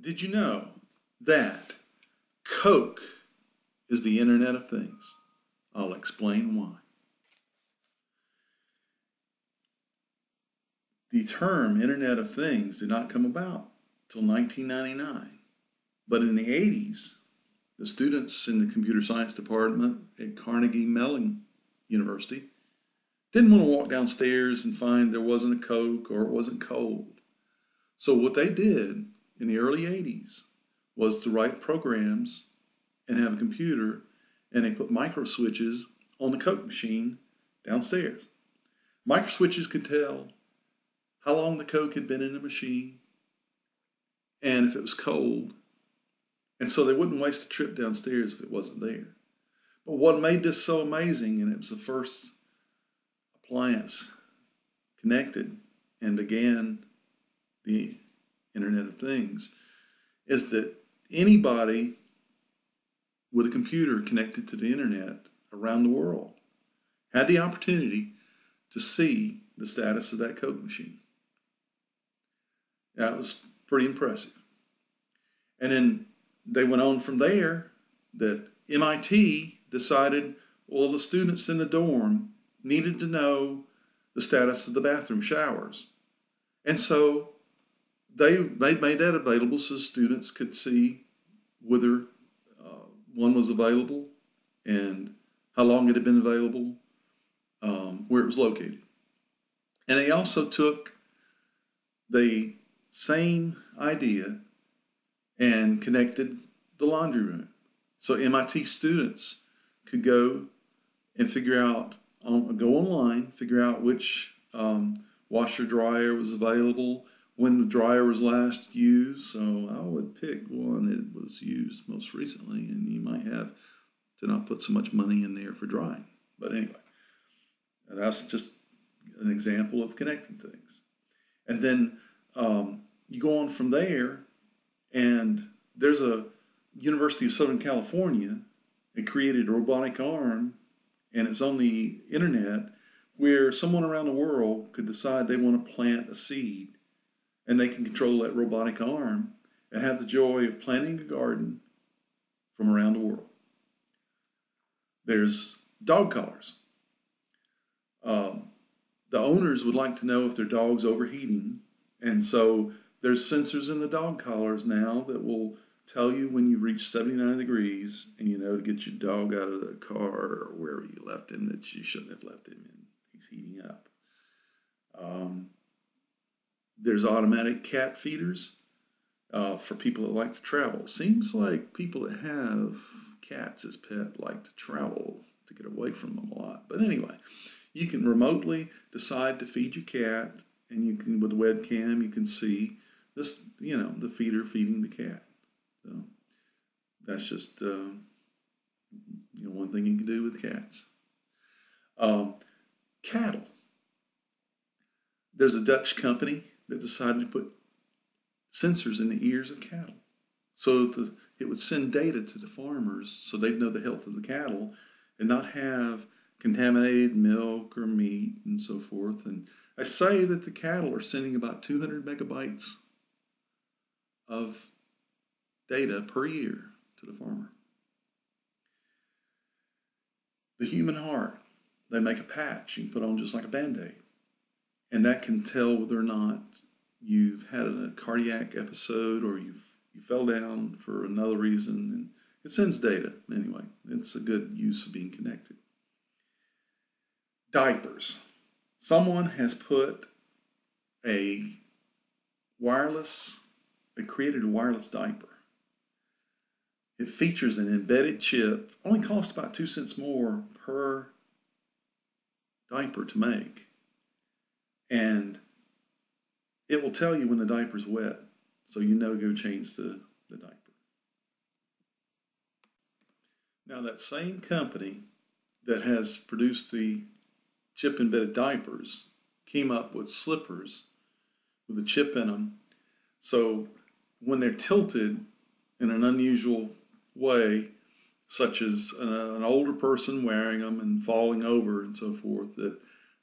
Did you know that Coke is the Internet of Things? I'll explain why. The term Internet of Things did not come about till 1999. But in the 80s, the students in the computer science department at Carnegie Mellon University didn't want to walk downstairs and find there wasn't a Coke or it wasn't cold. So what they did in the early 80s was to write programs and have a computer, and they put micro switches on the Coke machine downstairs. Micro switches could tell how long the Coke had been in the machine and if it was cold. And so they wouldn't waste a trip downstairs if it wasn't there. But what made this so amazing, and it was the first appliance connected and began the Internet of Things, is that anybody with a computer connected to the internet around the world had the opportunity to see the status of that Coke machine. That was pretty impressive. And then they went on from there that MIT decided, well, the students in the dorm needed to know the status of the bathroom showers. And so they made that available so students could see whether one was available and how long it had been available, where it was located. And they also took the same idea and connected the laundry room. So MIT students could go and go online, figure out which washer dryer was available, when the dryer was last used. So I would pick one that was used most recently, and you might have to not put so much money in there for drying. But anyway, that's just an example of connecting things. And then you go on from there, and there's a University of Southern California that created a robotic arm, and it's on the internet, where someone around the world could decide they want to plant a seed, and they can control that robotic arm and have the joy of planting a garden from around the world. There's dog collars. The owners would like to know if their dog's overheating, and so there's sensors in the dog collars now that will tell you when you reach 79 degrees, and you know to get your dog out of the car or wherever you left him that you shouldn't have left him in. He's heating up. There's automatic cat feeders for people that like to travel. Seems like people that have cats as pet like to travel to get away from them a lot. But anyway, you can remotely decide to feed your cat, and you can, with the webcam, you can see this, the feeder feeding the cat. So that's just one thing you can do with cats. Cattle. There's a Dutch company that decided to put sensors in the ears of cattle so that it would send data to the farmers so they'd know the health of the cattle and not have contaminated milk or meat and so forth. And I say that the cattle are sending about 200 megabytes of data per year to the farmer. The human heart, they make a patch you can put on just like a Band-Aid. And that can tell whether or not you've had a cardiac episode or you fell down for another reason. And it sends data. Anyway, it's a good use of being connected. Diapers. Someone has put they created a wireless diaper. It features an embedded chip, only costs about 2 cents more per diaper to make. And it will tell you when the diaper's wet, so you know to go change the diaper. Now that same company that has produced the chip-embedded diapers came up with slippers with a chip in them. So when they're tilted in an unusual way, such as an older person wearing them and falling over and so forth, that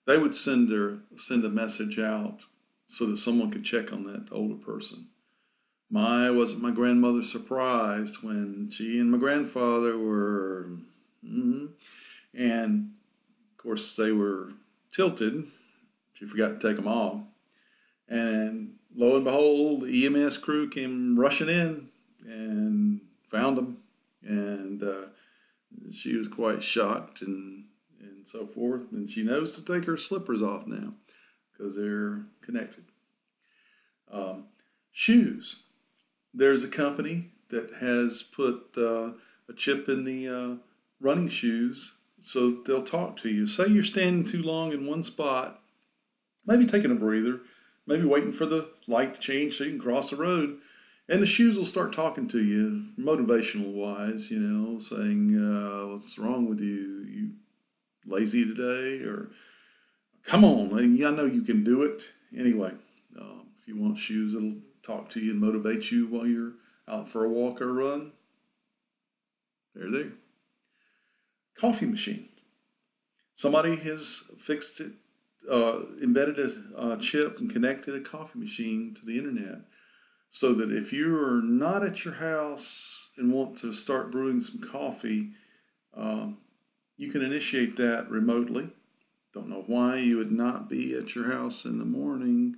they would send a message out so that someone could check on that older person. Wasn't my grandmother surprised when she and my grandfather were, and of course they were tilted. She forgot to take them off. And lo and behold, the EMS crew came rushing in and found them. And she was quite shocked and so forth. And she knows to take her slippers off now because they're connected. Shoes. There's a company that has put a chip in the running shoes so they'll talk to you. Say you're standing too long in one spot, maybe taking a breather, maybe waiting for the light to change so you can cross the road, and the shoes will start talking to you, motivational wise, saying, what's wrong with you? You lazy today? Or come on, I know you can do it. Anyway, if you want shoes that'll talk to you and motivate you while you're out for a walk or a run, they're there. Coffee machine. Somebody has fixed it, embedded a chip and connected a coffee machine to the internet so that if you're not at your house and want to start brewing some coffee, you can initiate that remotely. Don't know why you would not be at your house in the morning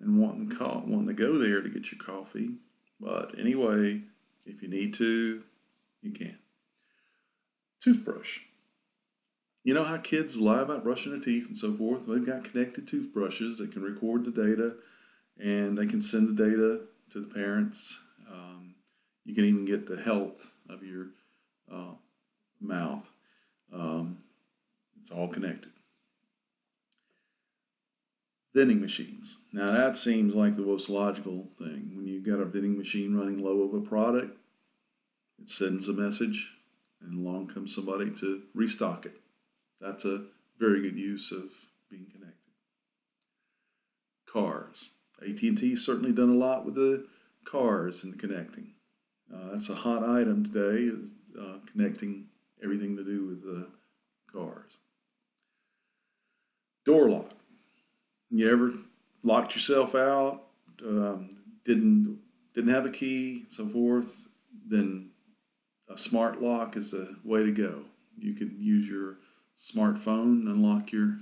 and wanting to go there to get your coffee. But anyway, if you need to, you can. Toothbrush. You know how kids lie about brushing their teeth and so forth? They've got connected toothbrushes that can record the data and they can send the data to the parents. You can even get the health of your mouth. It's all connected. Vending machines. Now that seems like the most logical thing. When you've got a vending machine running low of a product, it sends a message and along comes somebody to restock it. That's a very good use of being connected. Cars. AT&T's certainly done a lot with the cars and connecting. That's a hot item today, is connecting everything to do with the cars. Door lock. You ever locked yourself out, didn't have a key, so forth, then a smart lock is the way to go. You could use your smartphone, unlock your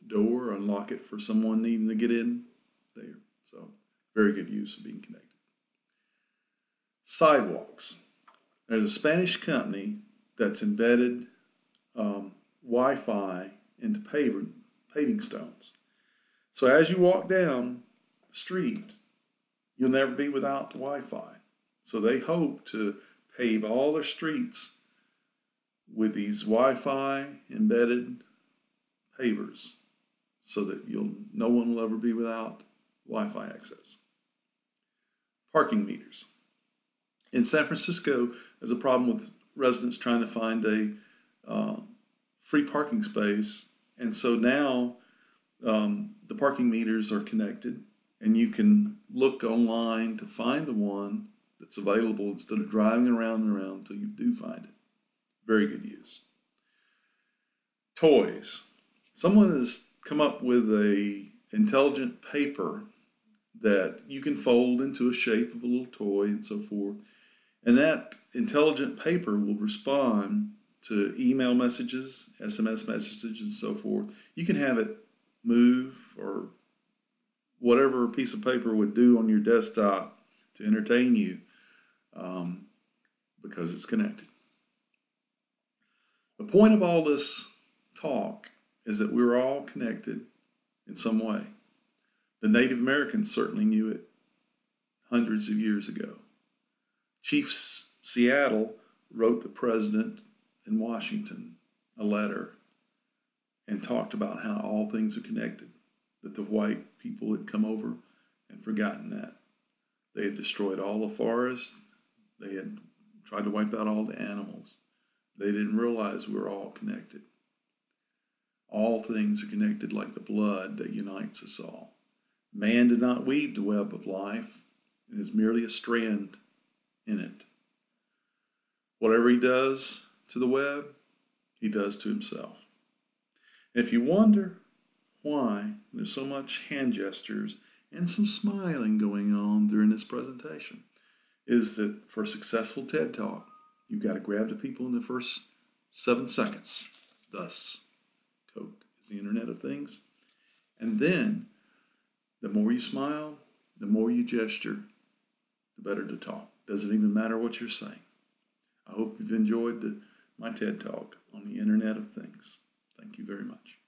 door, unlock it for someone needing to get in there. So very good use of being connected. Sidewalks. There's a Spanish company that's embedded Wi-Fi into paving stones. So as you walk down the street, you'll never be without Wi-Fi. So they hope to pave all their streets with these Wi-Fi embedded pavers so that no one will ever be without Wi-Fi access. Parking meters. In San Francisco, there's a problem with residents trying to find a free parking space, and so now the parking meters are connected, and you can look online to find the one that's available instead of driving around and around until you do find it. Very good use. Toys. Someone has come up with a intelligent paper that you can fold into a shape of a little toy and so forth. And that intelligent paper will respond to email messages, SMS messages, and so forth. You can have it move or whatever a piece of paper would do on your desktop to entertain you because it's connected. The point of all this talk is that we're all connected in some way. The Native Americans certainly knew it hundreds of years ago. Chief Seattle wrote the president in Washington a letter and talked about how all things are connected, that the white people had come over and forgotten that. They had destroyed all the forests. They had tried to wipe out all the animals. They didn't realize we were all connected. All things are connected like the blood that unites us all. Man did not weave the web of life and is merely a strand in it. Whatever he does to the web, he does to himself. And if you wonder why there's so much hand gestures and some smiling going on during this this presentation is that for a successful TED Talk, you've got to grab the people in the first 7 seconds. Thus, Coke is the Internet of Things. And then, the more you smile, the more you gesture, the better to talk. Doesn't even matter what you're saying. I hope you've enjoyed my TED Talk on the Internet of Things. Thank you very much.